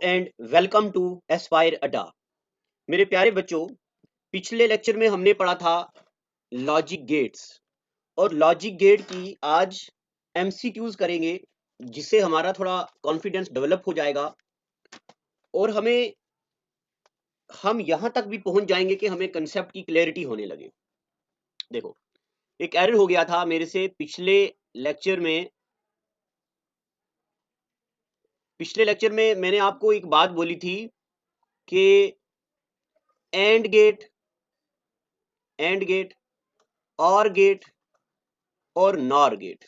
And welcome to Aspire अड्डा। मेरे प्यारे बच्चों, पिछले लेक्चर में हमने पढ़ा था लॉजिक गेट्स और लॉजिक गेट की आज एमसीक्यूज करेंगे, जिससे हमारा थोड़ा कॉन्फिडेंस डेवलप हो जाएगा और हम यहां तक भी पहुंच जाएंगे कि हमें कंसेप्ट की क्लैरिटी होने लगे। देखो, एक एरर हो गया था मेरे से पिछले लेक्चर में मैंने आपको एक बात बोली थी कि एंड गेट और गेट और नॉर गेट।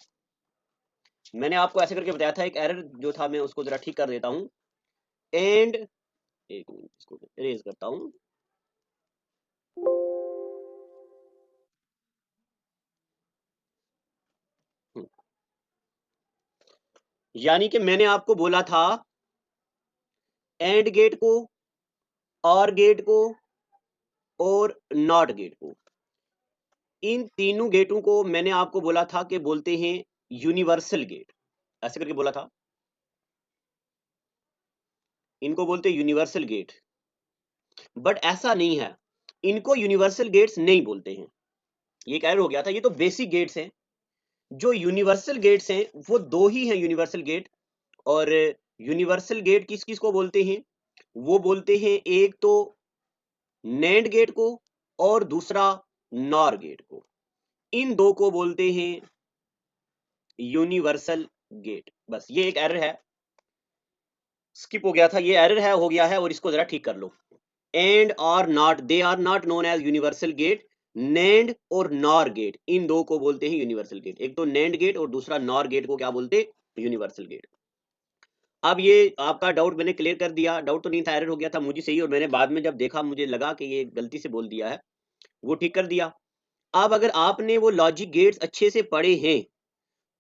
मैंने आपको ऐसे करके बताया था, एक एरर जो था मैं उसको जरा ठीक कर देता हूं। एंड एक मिनट, इसको इरेज करता हूं। यानी कि मैंने आपको बोला था एंड गेट को, और गेट को और नॉट गेट को, इन तीनों गेटों को मैंने आपको बोला था कि बोलते हैं यूनिवर्सल गेट। ऐसे करके बोला था, इनको बोलते हैं यूनिवर्सल गेट। बट ऐसा नहीं है, इनको यूनिवर्सल गेट्स नहीं बोलते हैं। ये एक एरर हो गया था। ये तो बेसिक गेट्स हैं। जो यूनिवर्सल गेट्स हैं वो दो ही हैं यूनिवर्सल गेट। और यूनिवर्सल गेट किस किस को बोलते हैं? वो बोलते हैं एक तो नैंड गेट को और दूसरा नॉर गेट को। इन दो को बोलते हैं यूनिवर्सल गेट। बस ये एक एरर है, स्किप हो गया था, ये एरर है, हो गया है, और इसको जरा ठीक कर लो। एंड और not, they are not known as universal gate. NAND और नॉर गेट, इन दो को बोलते हैं यूनिवर्सल गेट। एक तो नैंड गेट और दूसरा नॉर गेट को क्या बोलते हैं? Universal gate. अब ये आपका डाउट मैंने क्लियर कर दिया। डाउट तो नहीं था, एरर हो गया था मुझे सही, और मैंने बाद में जब देखा मुझे लगा कि ये गलती से बोल दिया है, वो ठीक कर दिया। अब अगर आपने वो लॉजिक गेट्स अच्छे से पढ़े हैं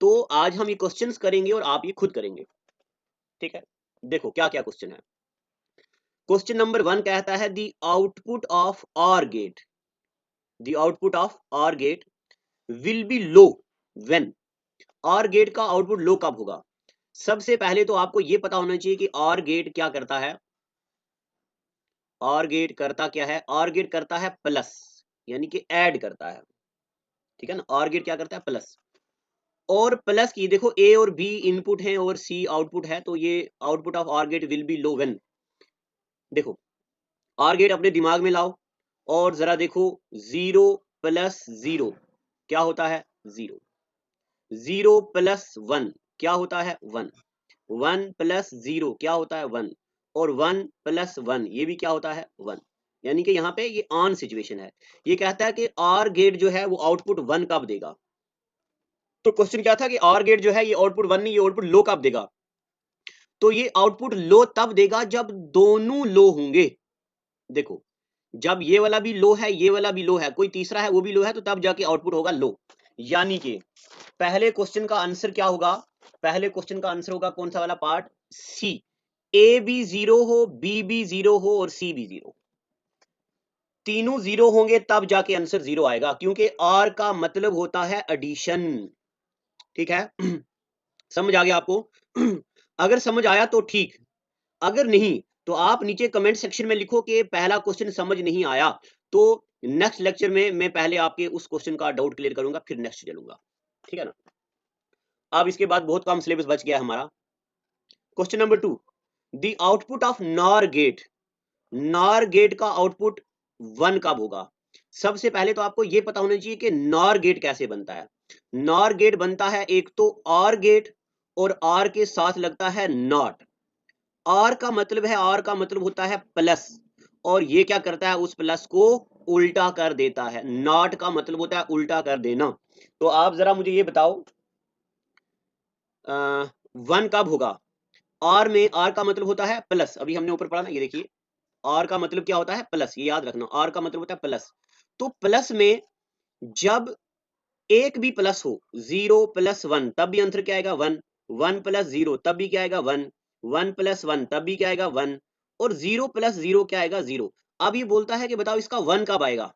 तो आज हम ये क्वेश्चंस करेंगे और आप ये खुद करेंगे। ठीक है, देखो क्या क्या क्वेश्चन है। क्वेश्चन नंबर 1 कहता है the output of OR gate, the output of OR gate will be low when. OR gate का आउटपुट लो कब होगा? सबसे पहले तो आपको यह पता होना चाहिए कि और गेट क्या करता है। और गेट करता क्या है? और गेट करता है प्लस, यानी कि ऐड करता है। ठीक है ना, और गेट क्या करता है? प्लस। और प्लस की देखो, ए और बी इनपुट है और सी आउटपुट है, तो ये output of OR gate will be low when. देखो, और गेट अपने दिमाग में लाओ और जरा देखो, 0 प्लस 0 क्या होता है? 0। 0 प्लस 1 क्या होता है? 1। 1 प्लस 0 क्या होता है? 1। और 1 प्लस 1 ये भी क्या होता है? 1। यानी कि यहाँ पे ये ऑन सिचुएशन है। ये कहता है कि और गेट जो है वो आउटपुट 1 कब देगा। तो क्वेश्चन क्या था कि और गेट जो है ये आउटपुट 1 नहीं, ये आउटपुट लो कब देगा। तो ये आउटपुट लो तब देगा जब दोनों लो होंगे। देखो, जब ये वाला भी लो है, ये वाला भी लो है, कोई तीसरा है वो भी लो है, तो तब जाके आउटपुट होगा लो। यानी कि पहले क्वेश्चन का आंसर क्या होगा? पहले क्वेश्चन का आंसर होगा कौन सा वाला पार्ट? सी। ए भी 0 हो, बी भी 0 हो और सी भी 0, तीनों 0 होंगे तब जाके आंसर 0 आएगा, क्योंकि और का मतलब होता है एडिशन। ठीक है समझ आ गया आपको? अगर समझ आया तो ठीक, अगर नहीं तो आप नीचे कमेंट सेक्शन में लिखो कि पहला क्वेश्चन समझ नहीं आया। तो नेक्स्ट लेक्चर में मैं पहले आपके उस क्वेश्चन का डाउट क्लियर करूंगा, फिर नेक्स्ट चलूंगा। ठीक है ना? अब इसके बाद बहुत कम सिलेबस बच गया हमारा। Question number 2, the output of NOR gate. NOR gate का आउटपुट 1 कब होगा? सबसे पहले तो आपको यह पता होना चाहिए कि नॉर गेट कैसे बनता है। नॉर गेट बनता है एक तो और गेट, और और के साथ लगता है नॉट। और का मतलब है, और का मतलब होता है प्लस, और ये क्या करता है? उस प्लस को उल्टा कर देता है। नॉट का मतलब होता है उल्टा कर देना। तो आप जरा मुझे ये बताओ, 1 कब होगा? और में आर का मतलब होता है प्लस, अभी हमने ऊपर पढ़ा ना, ये देखिए, आर का मतलब क्या होता है? प्लस। ये याद रखना, आर का मतलब होता है प्लस। तो प्लस में जब एक भी प्लस हो, 0 प्लस 1 तब भी आंसर क्या आएगा? 1। 1 प्लस 0 तब भी क्या आएगा? 1। 1 प्लस 1 तब भी क्या आएगा? 1। और 0 प्लस 0 क्या आएगा? 0। अब ये बोलता है कि बताओ इसका 1 कब आएगा।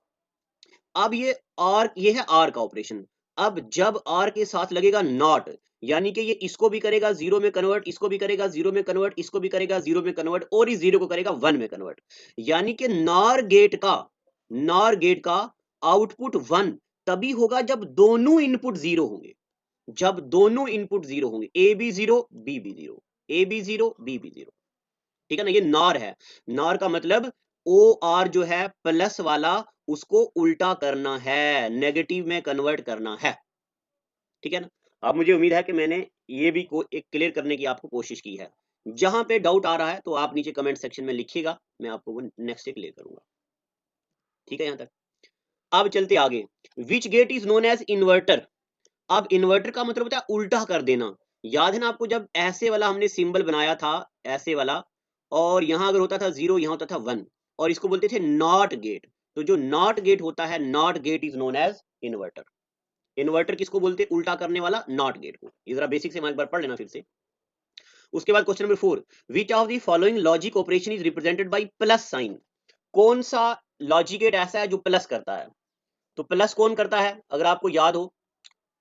अब ये आर, ये है आर का ऑपरेशन। अब जब आर के साथ लगेगा नॉट, यानी कि ये इसको भी करेगा जीरो में कन्वर्ट, इसको भी करेगा जीरो में कन्वर्ट, इसको भी करेगा जीरो में कन्वर्ट, और इस जीरो को करेगा वन में कन्वर्ट। यानी कि नॉर गेट का आउटपुट वन तभी होगा जब दोनों इनपुट जीरो होंगे, जब दोनों इनपुट जीरो होंगे, A B zero B B zero, A B zero B B zero. ठीक है ना, ये नॉर है। नॉर का मतलब ओ आर जो है प्लस वाला, उसको उल्टा करना है, नेगेटिव में कन्वर्ट करना है। ठीक है ना। अब मुझे उम्मीद है कि मैंने ये भी एक क्लियर करने की आपको कोशिश की है। जहां पे डाउट आ रहा है तो आप नीचे कमेंट सेक्शन में लिखिएगा, मैं आपको वो नेक्स्ट से क्लियर करूंगा। ठीक है यहां तक। अब चलते आगे। Which gate is known as inverter. अब इन्वर्टर का मतलब होता है उल्टा कर देना। याद है ना आपको, जब ऐसे वाला हमने सिंबल बनाया था, ऐसे वाला, और यहां अगर होता था जीरो, यहां होता था वन, और इसको बोलते थे नॉट गेट। तो जो नॉट गेट होता है, NOT gate is known as inverter. Inverter किसको बोलते हैं? उल्टा करने वाला, नॉट गेट को। ये जरा बेसिक से एक बार पढ़ लेना फिर से। उसके बाद question number 4, which of the following logic operation is represented by plus sign. कौन सा लॉजिक गेट ऐसा है जो प्लस करता है? तो प्लस कौन करता है अगर आपको याद हो?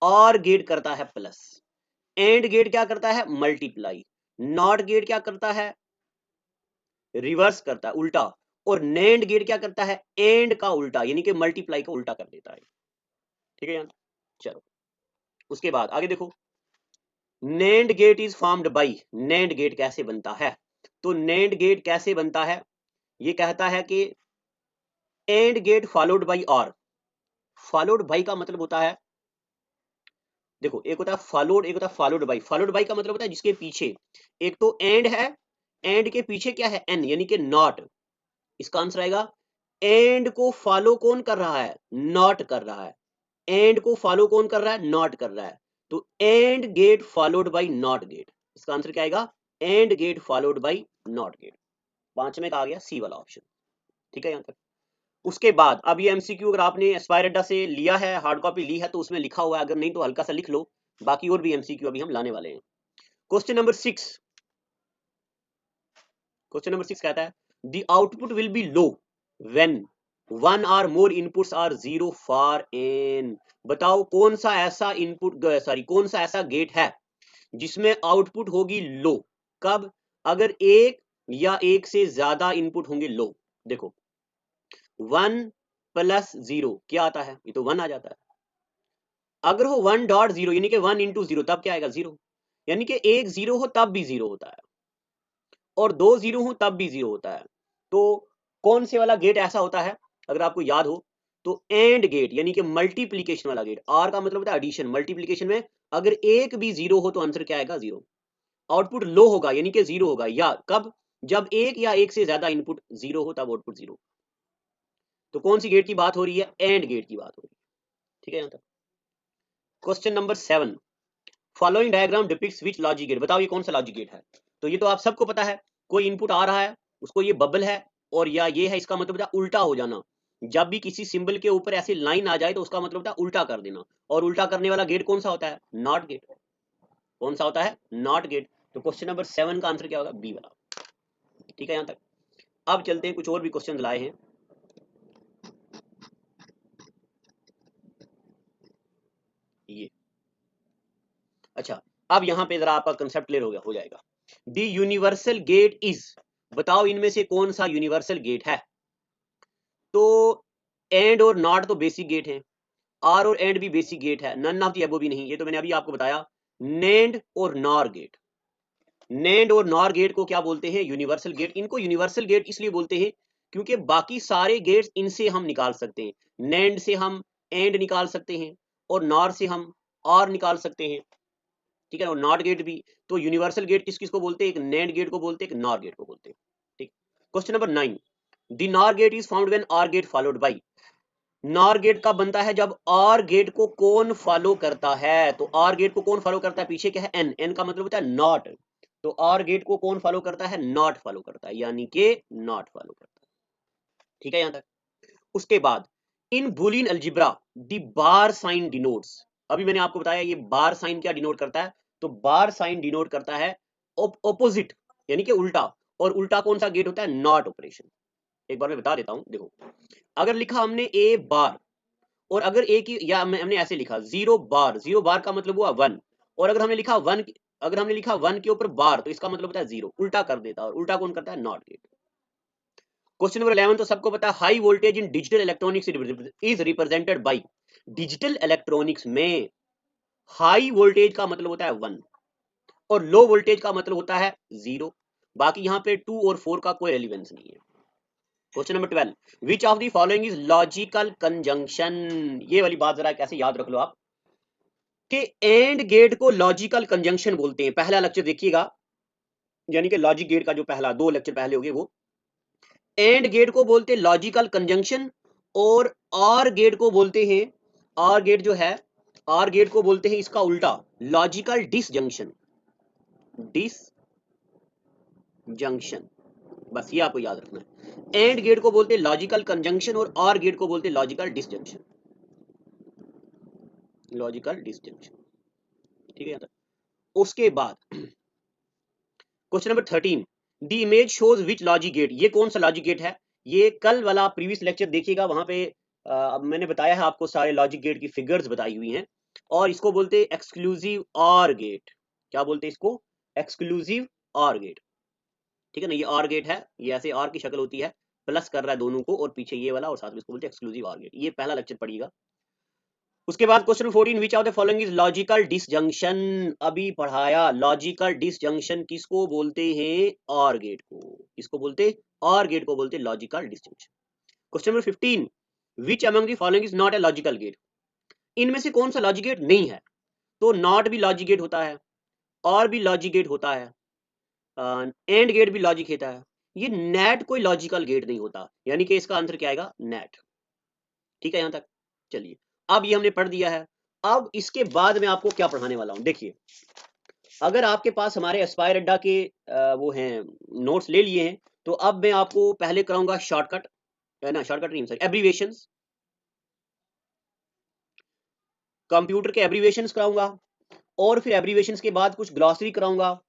और गेट करता है प्लस। एंड गेट क्या करता है? मल्टीप्लाई। नॉट गेट क्या करता है? रिवर्स करता है, उल्टा। और नेंड गेट क्या करता है? एंड का उल्टा, यानी कि मल्टीप्लाई का उल्टा कर देता है। ठीक है यार, चलो उसके बाद आगे देखो। NAND gate is formed by, NAND gate कैसे बनता है? तो नेंड गेट कैसे बनता है? ये कहता है कि एंड गेट फॉलोड बाई और। फॉलोड बाई का मतलब होता है, देखो एक होता है फॉलोड, एक होता है फॉलोड बाई। फॉलोड बाई का मतलब होता है जिसके पीछे, एक तो एंड है, एंड के पीछे क्या है? एन, यानी कि नॉट। इसका आंसर आएगा, एंड को फॉलो कौन कर रहा है? नॉट कर रहा है। एंड को फॉलो कौन कर रहा है? नॉट कर रहा है। तो AND gate followed by NOT gate. इसका आंसर क्या आएगा? AND gate followed by NOT gate. पांचवें का आ गया सी वाला ऑप्शन। ठीक है यहां तक। उसके बाद अब ये एमसीक्यू अगर आपने एस्पायर अड्डा से लिया है, हार्ड कॉपी ली है, तो उसमें लिखा हुआ है, अगर नहीं तो हल्का सा लिख लो। बाकी और भी एमसीक्यू अभी हम लाने वाले हैं। क्वेश्चन नंबर 6, क्वेश्चन नंबर 6 कहता है the output will be low when one or more inputs are zero for N. बताओ कौन सा ऐसा इनपुट, सॉरी कौन सा ऐसा गेट है जिसमें आउटपुट होगी लो? कब? अगर एक या एक से ज्यादा इनपुट होंगे लो। देखो 1 प्लस 0 क्या आता है? ये तो 1 आ जाता है। अगर हो 1.0 यानी कि 1 इंटू जीरो, तब क्या आएगा? 0। यानी कि एक जीरो हो तब भी जीरो होता है, और दो जीरो हो तब भी जीरो होता है। तो कौन से वाला गेट ऐसा होता है? अगर आपको याद हो तो एंड गेट, यानी कि मल्टीप्लीकेशन वाला गेट। आर का मतलब होता है एडिशन, मल्टीप्लीकेशन में अगर एक भी जीरो हो तो आंसर क्या आएगा? 0। आउटपुट लो होगा, यानी कि 0 होगा। या कब? जब एक या एक से ज्यादा इनपुट 0 हो तब आउटपुट 0। तो कौन सी गेट की बात हो रही है? एंड गेट की बात हो रही है। ठीक है यहां तक। Question number 7, following diagram depicts which logic gate. बताओ ये कौन सा लॉजिक गेट है? तो ये तो आप सबको पता है, कोई इनपुट आ रहा है, उसको ये बबल है और या ये है, इसका मतलब होता है उल्टा हो जाना। जब भी किसी सिंबल के ऊपर ऐसी लाइन आ जाए तो उसका मतलब होता है उल्टा कर देना। और उल्टा करने वाला गेट कौन सा होता है? NOT gate. कौन सा होता है? NOT gate. तो क्वेश्चन नंबर 7 का आंसर क्या होगा? बी वाला। ठीक है यहां तक। अब चलते हैं, कुछ और भी क्वेश्चन लाए हैं। ये अच्छा, अब यहां पे जरा आपका कंसेप्ट क्लियर हो जाएगा। द यूनिवर्सल गेट इज, बताओ इनमें से कौन सा यूनिवर्सल गेट है? तो एंड और नॉट तो बेसिक गेट है, आर और एंड भी बेसिक गेट है, नन ऑफ द अबव भी नहीं, ये तो मैंने अभी आपको बताया। नेंड और नॉर गेट, नेंड और नॉर गेट को क्या बोलते हैं? Universal gate. इनको यूनिवर्सल गेट इसलिए बोलते हैं क्योंकि बाकी सारे गेट्स इनसे हम निकाल सकते हैं। नेंड से हम एंड निकाल सकते हैं, और नॉर से हम और निकाल सकते हैं। ठीक है, और नॉट गेट भी। तो यूनिवर्सल गेट किस किस को बोलते हैं? एक नेंड गेट को बोलते हैं, एक नॉर गेट को बोलते हैं। ठीक। Question number 9, the NOR gate is found when OR gate followed by. NOR gate कब बनता है? जब आर गेट को कौन फॉलो करता है? तो आर गेट को कौन फॉलो करता है? पीछे क्या है? एन। एन का मतलब होता है नॉट। तो आर गेट को कौन फॉलो करता है? नॉट फॉलो करता है, यानी कि नॉट फॉलो करता है। ठीक है यहां तक। उसके बाद in Boolean algebra the bar sign denotes. अभी मैंने आपको बताया ये बार साइन क्या डिनोट करता है। तो बार साइन डिनोट करता है ऑपोजिट, यानी कि उल्टा। और उल्टा कौन सा गेट होता है? Not operation. एक बार मैं बता देता हूं, देखो अगर लिखा हमने ए बार और अगर एक ही या हमने ऐसे लिखा 0 बार, 0 बार का मतलब हुआ 1, और अगर हमने लिखा 1, अगर हमने लिखा 1 के ऊपर बार तो इसका मतलब होता है 0, उल्टा कर देता है। और उल्टा कौन करता है? NOT gate. क्वेश्चन नंबर 11 तो सबको पता है, high voltage in digital electronics is represented by. Digital electronics में हाई वोल्टेज का मतलब होता है 1 और लो वोल्टेज का मतलब होता है 0। बाकी यहाँ पे 2 और 4 का कोई रेलिवेंस नहीं है। Question number 12, which of the following is logical conjunction. ये वाली बात जरा कैसे याद रख लो आप कि एंड गेट को लॉजिकल कंजंक्शन बोलते हैं। पहला लेक्चर देखिएगा, यानी कि लॉजिक गेट का जो पहला 2 लेक्चर पहले हो गए, वो एंड गेट को बोलते हैं लॉजिकल कंजंक्शन, और और गेट को बोलते हैं, और गेट जो है, और गेट को बोलते हैं इसका उल्टा, लॉजिकल डिसजंक्शन। डिसजंक्शन, बस ये आपको याद रखना है। एंड गेट को बोलते हैं लॉजिकल कंजंक्शन और गेट को बोलते हैं लॉजिकल डिसजंक्शन। लॉजिकल डिसजंक्शन, ठीक है। उसके बाद question number 13, the image shows which logic gate. ये कौन सा लॉजिक गेट है? ये कल वाला प्रीवियस लेक्चर देखिएगा, वहां पे मैंने बताया है आपको, सारे लॉजिक गेट की फिगर्स बताई हुई हैं। और इसको बोलते हैं एक्सक्लूसिव और गेट। क्या बोलते हैं इसको? एक्सक्लूसिव और गेट, ठीक है ना। ये और गेट है, ये ऐसे और की शक्ल होती है, प्लस कर रहा है दोनों को, और पीछे ये वाला, और साथ में इसको बोलते हैं एक्सक्लूसिव और गेट। ये पहला लेक्चर पढ़िएगा। उसके बाद question 14, which of the following is logical disjunction. अभी पढ़ाया, लॉजिकल डिसजंक्शन किसको बोलते हैं? और गेट को। किसको बोलते हैं? और गेट को बोलते हैं logical disjunction. Question number 15, which among the following is not a logical gate. इनमें से कौन सा लॉजिक गेट नहीं है? तो नॉट भी लॉजिक गेट होता है, और भी लॉजिक गेट होता है, एंड गेट भी लॉजिक होता है। ये नेट कोई लॉजिकल गेट नहीं होता, यानी कि इसका आंसर क्या आएगा? नेट। ठीक है यहां तक? चलिए, अब ये हमने पढ़ दिया है। अब इसके बाद मैं आपको क्या पढ़ाने वाला हूं, देखिए। अगर आपके पास हमारे एस्पायर अड्डा के वो हैं, नोट्स ले लिए हैं, तो अब मैं आपको पहले कराऊंगा शॉर्टकट, है ना, शॉर्टकट नहीं सॉरी, एब्रीविएशंस, कंप्यूटर के एब्रीविएशंस कराऊंगा, और फिर एब्रीविएशंस के बाद कुछ ग्लॉसरी कराऊंगा,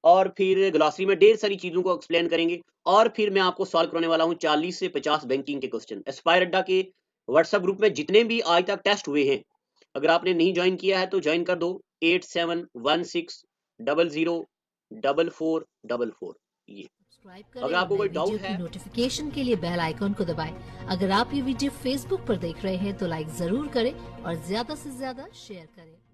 और फिर ग्लॉसरी में ढेर सारी चीजों को एक्सप्लेन करेंगे, और फिर मैं आपको सॉल्व कराने वाला हूं 40 से 50 बैंकिंग के क्वेश्चन। एस्पायर अड्डा के व्हाट्सएप ग्रुप में जितने भी आज तक टेस्ट हुए हैं, अगर आपने नहीं ज्वाइन किया है तो ज्वाइन कर दो, 8716004444। ये सब्सक्राइब करें अगर और आपको नई कोई वीडियो डाउट की है, नोटिफिकेशन के लिए बेल आइकॉन को दबाएं। अगर आप ये वीडियो फेसबुक पर देख रहे हैं तो लाइक जरूर करें और ज्यादा से ज्यादा शेयर करें।